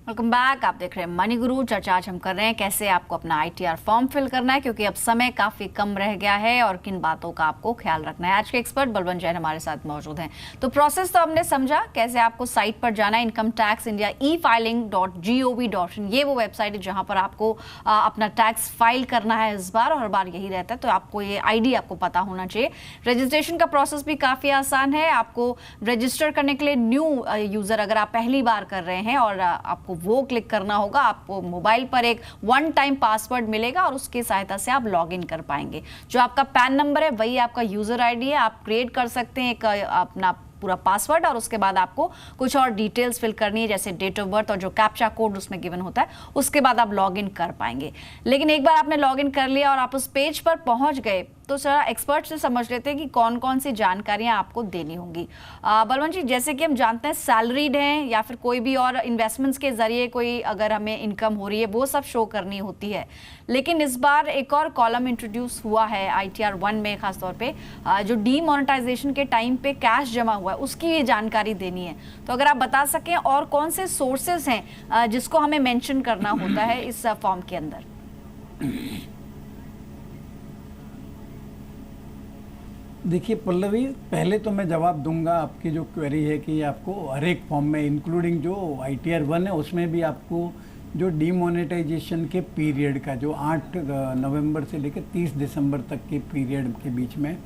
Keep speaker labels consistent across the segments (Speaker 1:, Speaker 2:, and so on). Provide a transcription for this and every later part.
Speaker 1: Welcome back. आप देख रहे हैं मनी गुरु। चर्चा आज हम कर रहे हैं कैसे आपको अपना आईटीआर फॉर्म फिल करना है, क्योंकि अब समय काफी कम रह गया है और किन बातों का आपको ख्याल रखना है। आज के एक्सपर्ट बलवंत जैन हमारे साथ मौजूद हैं। तो प्रोसेस तो हमने समझा, कैसे आपको साइट पर जाना है, इनकम टैक्स इंडिया e-filing.gov.in, ये वो वेबसाइट है जहां पर आपको अपना टैक्स फाइल करना है इस बार, और हर बार यही रहता है। तो आपको ये आईडी आपको पता होना चाहिए। रजिस्ट्रेशन का प्रोसेस भी काफी आसान है। आपको रजिस्टर करने के लिए न्यू यूजर अगर आप पहली बार कर रहे हैं और आपको वो क्लिक करना होगा, आपको मोबाइल पर एक वन टाइम पासवर्ड मिलेगा और उसकी सहायता से आप लॉगिन कर पाएंगे। जो आपका पैन नंबर है वही आपका यूजर आईडी है। आप क्रिएट कर सकते हैं एक अपना पूरा पासवर्ड, और उसके बाद आपको कुछ और डिटेल्स फिल करनी है, जैसे डेट ऑफ बर्थ और जो कैप्चा कोड उसमें गिवन होता है। उसके बाद आप लॉगिन कर पाएंगे। लेकिन एक बार आपने लॉगिन कर लिया और आप उस पेज पर पहुंच गए, तो जरा एक्सपर्ट से समझ लेते हैं कि कौन कौन सी जानकारियां आपको देनी होंगी। बलवंत जी, जैसे कि हम जानते हैं सैलरीड हैं या फिर कोई भी और इन्वेस्टमेंट्स के जरिए कोई अगर हमें इनकम हो रही है, वो सब शो करनी होती है। लेकिन इस बार एक और कॉलम इंट्रोड्यूस हुआ है ITR 1 में, खासतौर पे जो डीमोनेटाइजेशन के टाइम पे कैश जमा हुआ है उसकी ये जानकारी देनी है। तो अगर आप बता सकें और कौन से सोर्सेज हैं जिसको हमें मेंशन करना होता है इस फॉर्म के अंदर।
Speaker 2: देखिए पल्लवी, पहले तो मैं जवाब दूंगा आपकी जो क्वेरी है कि आपको हर एक फॉर्म में, इंक्लूडिंग जो ITR 1 है उसमें भी आपको जो डीमोनेटाइजेशन के पीरियड का, जो 8 नवंबर से लेकर 30 दिसंबर तक के पीरियड के बीच में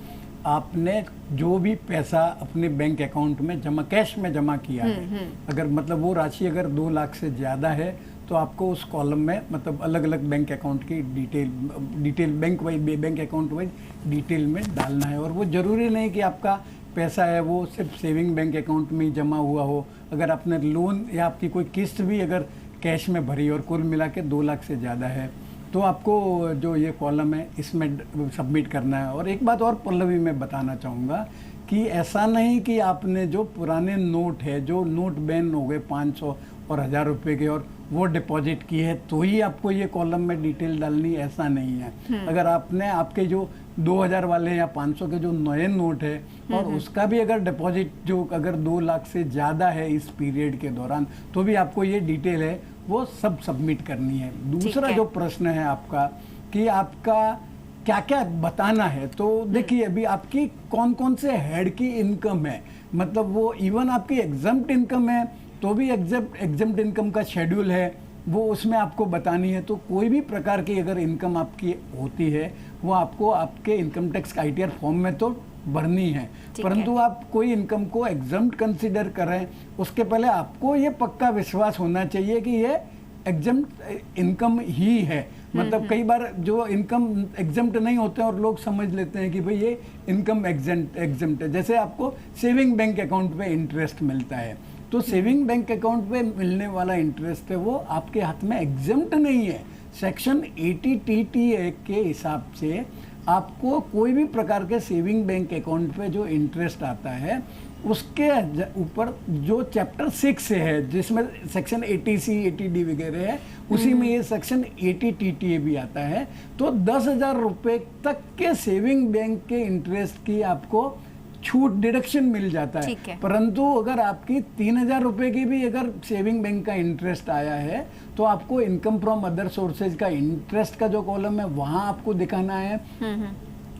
Speaker 2: आपने जो भी पैसा अपने बैंक अकाउंट में जमा, कैश में जमा किया है, अगर मतलब वो राशि अगर 2 लाख से ज़्यादा है तो आपको उस कॉलम में मतलब अलग अलग बैंक अकाउंट की detail bank account wise detail में डालना है। और वो ज़रूरी नहीं कि आपका पैसा है वो सिर्फ सेविंग बैंक अकाउंट में ही जमा हुआ हो। अगर आपने लोन या आपकी कोई किस्त भी अगर कैश में भरी और कुल मिला के 2 लाख से ज़्यादा है, तो आपको जो ये कॉलम है इसमें सबमिट करना है। और एक बात और पल्लवी में बताना चाहूँगा कि ऐसा नहीं कि आपने जो पुराने नोट है, जो नोट बैन हो गए 500 और 1000 रुपये के, और वो डिपॉजिट की है तो ही आपको ये कॉलम में डिटेल डालनी, ऐसा नहीं है। अगर आपने आपके जो 2000 वाले या 500 के जो नए नोट है और उसका भी अगर डिपॉजिट जो अगर 2 लाख से ज़्यादा है इस पीरियड के दौरान, तो भी आपको ये डिटेल है वो सब सबमिट करनी है। दूसरा जो प्रश्न है आपका कि आपका क्या क्या बताना है, तो देखिए अभी आपकी कौन कौन से हेड की इनकम है, मतलब वो इवन आपकी एग्जम्प्ट इनकम है तो भी एग्जम्प्ट इनकम का शेड्यूल है वो उसमें आपको बतानी है। तो कोई भी प्रकार की अगर इनकम आपकी होती है वो आपको आपके इनकम टैक्स का ITR फॉर्म में तो भरनी है। परंतु आप कोई इनकम को एग्जम्प्ट कंसीडर करें उसके पहले आपको ये पक्का विश्वास होना चाहिए कि ये एग्जम्प्ट इनकम ही है। मतलब कई बार जो इनकम एग्जम्प्ट नहीं होते हैं और लोग समझ लेते हैं कि भाई ये इनकम एग्जम्प्ट है। जैसे आपको सेविंग बैंक अकाउंट पे इंटरेस्ट मिलता है, तो सेविंग बैंक अकाउंट पे मिलने वाला इंटरेस्ट है वो आपके हाथ में एग्जम्प्ट नहीं है। सेक्शन 80 TTA के हिसाब से आपको कोई भी प्रकार के सेविंग बैंक अकाउंट पे जो इंटरेस्ट आता है उसके ऊपर जो चैप्टर 6 से है, जिसमें सेक्शन 80C 80D वगैरह है, उसी में ये सेक्शन 80 TTA भी आता है। तो 10,000 रुपये तक के सेविंग बैंक के इंटरेस्ट की आपको छूट, डिडक्शन मिल जाता है। परंतु अगर आपकी 3,000 रुपये की भी अगर सेविंग बैंक का इंटरेस्ट आया है तो आपको इनकम फ्रॉम अदर सोर्सेज का इंटरेस्ट का जो कॉलम है वहां आपको दिखाना है,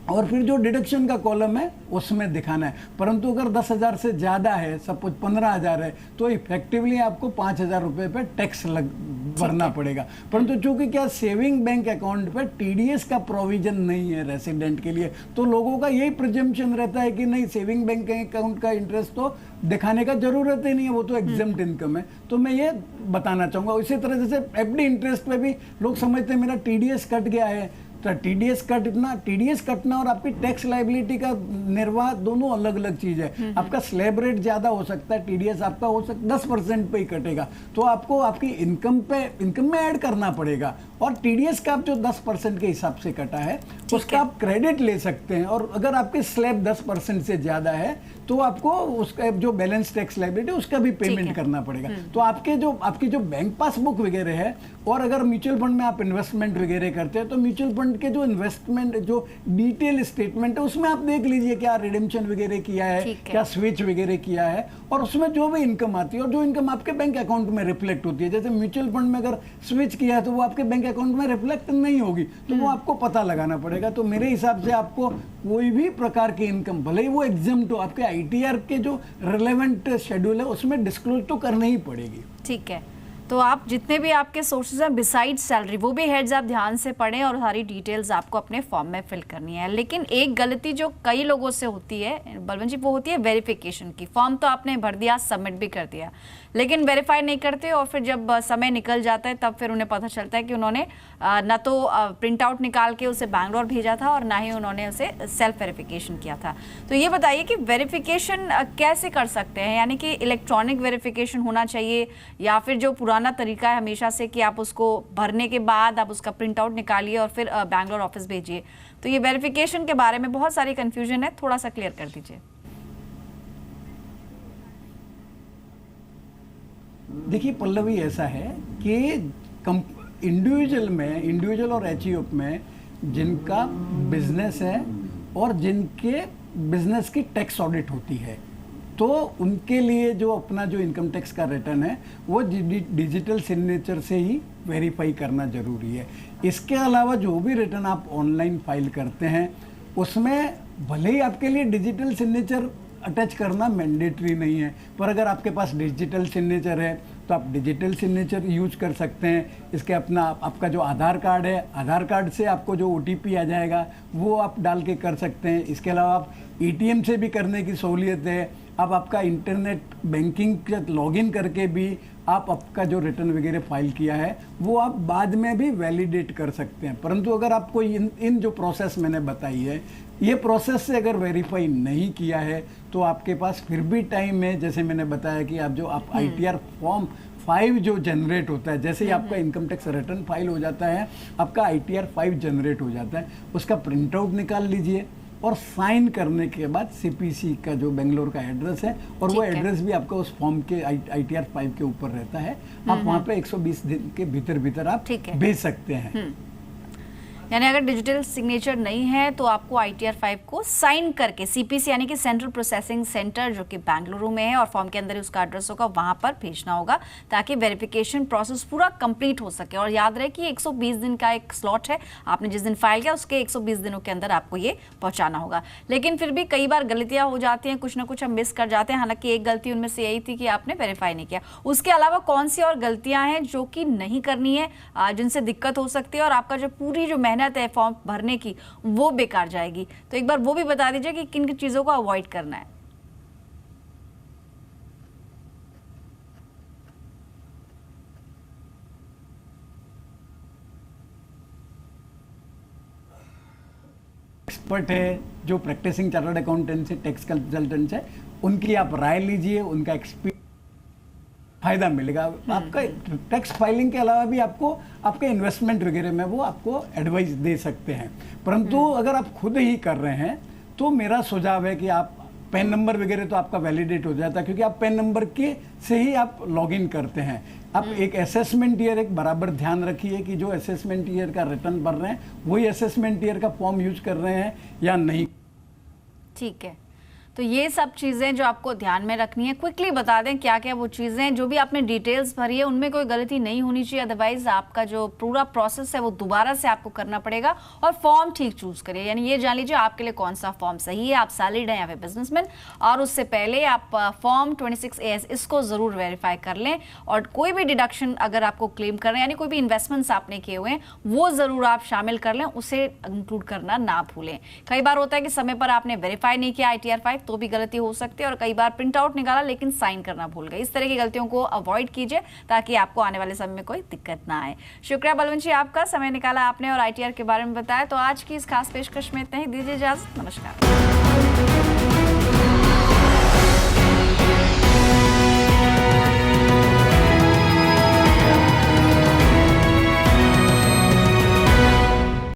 Speaker 2: और फिर जो डिडक्शन का कॉलम है उसमें दिखाना है। परंतु अगर 10,000 से ज़्यादा है, सपोज 15,000 है, तो इफेक्टिवली आपको 5,000 रुपये पे टैक्स भरना पड़ेगा। परंतु चूंकि क्या सेविंग बैंक अकाउंट पे TDS का प्रोविजन नहीं है रेसिडेंट के लिए, तो लोगों का यही प्रिजम्पशन रहता है कि नहीं सेविंग बैंक अकाउंट का इंटरेस्ट तो दिखाने का जरूरत ही नहीं है, वो तो एग्जम्प्ट इनकम है। तो मैं ये बताना चाहूँगा। इसी तरह जैसे FD इंटरेस्ट पे भी लोग समझते हैं मेरा TDS कट गया है, तो TDS कटना और आपकी टैक्स लायबिलिटी का निर्वाह दोनों अलग अलग चीज है। आपका स्लैब रेट ज्यादा हो सकता है, TDS आपका हो सकता 10% पे ही कटेगा, तो आपको आपकी इनकम में ऐड करना पड़ेगा। और TDS का आप जो 10% के हिसाब से कटा है उसका आप क्रेडिट ले सकते हैं। और अगर आपके स्लैब 10% से ज्यादा है तो आपको उसका जो बैलेंस टैक्स लायबिलिटी उसका भी पेमेंट करना पड़ेगा। तो आपकी जो बैंक पासबुक वगैरह है, और अगर म्यूचुअल फंड में आप इन्वेस्टमेंट वगैरह करते हैं तो म्यूचुअल फंड के जो इन्वेस्टमेंट जो डिटेल स्टेटमेंट है उसमें आप देख लीजिए क्या रिडेम्पशन वगैरह किया है, क्या स्विच वगैरह किया है, और उसमें जो भी इनकम आती है और जो इनकम आपके बैंक अकाउंट में रिफ्लेक्ट होती है। जैसे म्यूचुअल फंड में अगर स्विच किया है तो वो आपके बैंक अकाउंट में रिफ्लेक्ट नहीं होगी, तो वो आपको पता लगाना पड़ेगा। तो मेरे हिसाब से आपको कोई भी प्रकार की इनकम, भले ही वो एग्जाम तो आपके आईटीआर के जो रिलेवेंट शेड्यूल है उसमें डिस्क्लोज तो करनी ही पड़ेगी।
Speaker 1: ठीक है, तो आप जितने भी आपके सोर्सेज हैं बिसाइड सैलरी, वो भी हेड्स आप ध्यान से पढ़ें और सारी डिटेल्स आपको अपने फॉर्म में फिल करनी है। लेकिन एक गलती जो कई लोगों से होती है बलवंत जी, वो होती है वेरिफिकेशन की। फॉर्म तो आपने भर दिया, सबमिट भी कर दिया, लेकिन वेरीफाई नहीं करते और फिर जब समय निकल जाता है तब फिर उन्हें पता चलता है कि उन्होंने न तो प्रिंट आउट निकाल के उसे बैंगलोर भेजा था और ना ही उन्होंने उसे सेल्फ वेरिफिकेशन किया था। तो ये बताइए कि वेरिफिकेशन कैसे कर सकते हैं, यानी कि इलेक्ट्रॉनिक वेरिफिकेशन होना चाहिए या फिर जो पुराना तरीका है हमेशा से कि आप उसको भरने के बाद आप उसका प्रिंट आउट निकालिए और फिर बैंगलोर ऑफिस भेजिए। तो ये वेरिफिकेशन के बारे में बहुत सारी कंफ्यूजन है, थोड़ा सा क्लियर कर दीजिए।
Speaker 2: देखिए पल्लवी, ऐसा है कि इंडिविजुअल और एचईओ में जिनका बिजनेस है और जिनके बिजनेस की टैक्स ऑडिट होती है, तो उनके लिए जो अपना जो इनकम टैक्स का रिटर्न है वो डिजिटल सिग्नेचर से ही वेरीफाई करना जरूरी है। इसके अलावा जो भी रिटर्न आप ऑनलाइन फाइल करते हैं उसमें भले ही आपके लिए डिजिटल सिग्नेचर अटैच करना मैंडेटरी नहीं है, पर अगर आपके पास डिजिटल सिग्नेचर है तो आप डिजिटल सिग्नेचर यूज कर सकते हैं। इसके आपका जो आधार कार्ड है, आधार कार्ड से आपको जो ओटीपी आ जाएगा वो आप डाल के कर सकते हैं। इसके अलावा आप एटीएम से भी करने की सहूलियत है। अब आपका इंटरनेट बैंकिंग का लॉगिन करके भी आप आपका जो रिटर्न वगैरह फाइल किया है वो आप बाद में भी वैलिडेट कर सकते हैं। परंतु अगर आपको इन जो प्रोसेस मैंने बताई है, ये प्रोसेस से अगर वेरीफाई नहीं किया है तो आपके पास फिर भी टाइम है। जैसे मैंने बताया कि आप आईटीआर फॉर्म 5 जो जनरेट होता है, जैसे ही आपका इनकम टैक्स रिटर्न फाइल हो जाता है आपका आईटीआर 5 जनरेट हो जाता है, उसका प्रिंट आउट निकाल लीजिए और साइन करने के बाद सीपीसी का जो बेंगलोर का एड्रेस है और वो एड्रेस भी आपका उस फॉर्म के आईटीआर 5 के ऊपर रहता है, आप वहाँ पे 120 दिन के भीतर आप भेज सकते हैं।
Speaker 1: यानी अगर डिजिटल सिग्नेचर नहीं है तो आपको आईटीआर 5 को साइन करके सीपीसी यानी कि सेंट्रल प्रोसेसिंग सेंटर जो कि बेंगलुरु में है और फॉर्म के अंदर ही उसका एड्रेस होगा, वहां पर भेजना होगा ताकि वेरिफिकेशन प्रोसेस पूरा कंप्लीट हो सके। और याद रहे कि 120 दिन का एक स्लॉट है, आपने जिस दिन फाइल किया उसके 120 दिनों के अंदर आपको ये पहुंचाना होगा। लेकिन फिर भी कई बार गलतियां हो जाती हैं, कुछ ना कुछ हम मिस कर जाते हैं। हालांकि एक गलती उनमें से यही थी कि आपने वेरीफाई नहीं किया। उसके अलावा कौन सी और गलतियां हैं जो कि नहीं करनी है, जिनसे दिक्कत हो सकती है और आपका जो पूरी जो मेहनत है फॉर्म भरने की वो बेकार जाएगी? तो एक बार वो भी बता दीजिए कि किन किन चीजों को अवॉइड करना है।
Speaker 2: एक्सपर्ट है जो प्रैक्टिसिंग चार्टर्ड अकाउंटेंट से टैक्स कंसल्टेंट है, उनकी आप राय लीजिए, उनका एक्सपीरियंस फायदा मिलेगा। आपका टैक्स फाइलिंग के अलावा भी आपको आपके इन्वेस्टमेंट वगैरह में वो आपको एडवाइस दे सकते हैं। परंतु अगर आप खुद ही कर रहे हैं तो मेरा सुझाव है कि आप पैन नंबर वगैरह तो आपका वैलिडेट हो जाता है, क्योंकि आप पैन नंबर के से ही आप लॉगिन करते हैं। आप एक असेसमेंट ईयर एक बराबर ध्यान रखिए कि जो असेसमेंट ईयर का रिटर्न भर रहे हैं वही असेसमेंट ईयर का फॉर्म यूज कर रहे हैं या नहीं।
Speaker 1: ठीक है, तो ये सब चीज़ें जो आपको ध्यान में रखनी है, क्विकली बता दें क्या क्या वो चीज़ें जो भी आपने डिटेल्स भरी है उनमें कोई गलती नहीं होनी चाहिए, अदरवाइज आपका जो पूरा प्रोसेस है वो दोबारा से आपको करना पड़ेगा। और फॉर्म ठीक चूज करिए, यानी ये जान लीजिए आपके लिए कौन सा फॉर्म सही है, आप सैलरीड हैं या फिर बिजनेसमैन। और उससे पहले आप फॉर्म 26AS इसको ज़रूर वेरीफाई कर लें। और कोई भी डिडक्शन अगर आपको क्लेम कर रहे हैं, यानी कोई भी इन्वेस्टमेंट्स आपने किए हुए हैं वो ज़रूर आप शामिल कर लें, उसे इंक्लूड करना ना भूलें। कई बार होता है कि समय पर आपने वेरीफाई नहीं किया ITR 5 तो भी गलती हो सकती है, और कई बार प्रिंट आउट निकाला लेकिन साइन करना भूल गए। इस तरह की गलतियों को अवॉइड कीजिए ताकि आपको आने वाले समय में कोई दिक्कत ना आए। शुक्रिया बलवंत जी, आपका समय निकाला आपने और ITR के बारे में बताया। तो आज की इस खास पेशकश में इतना ही, दीजिए इजाजत, नमस्कार।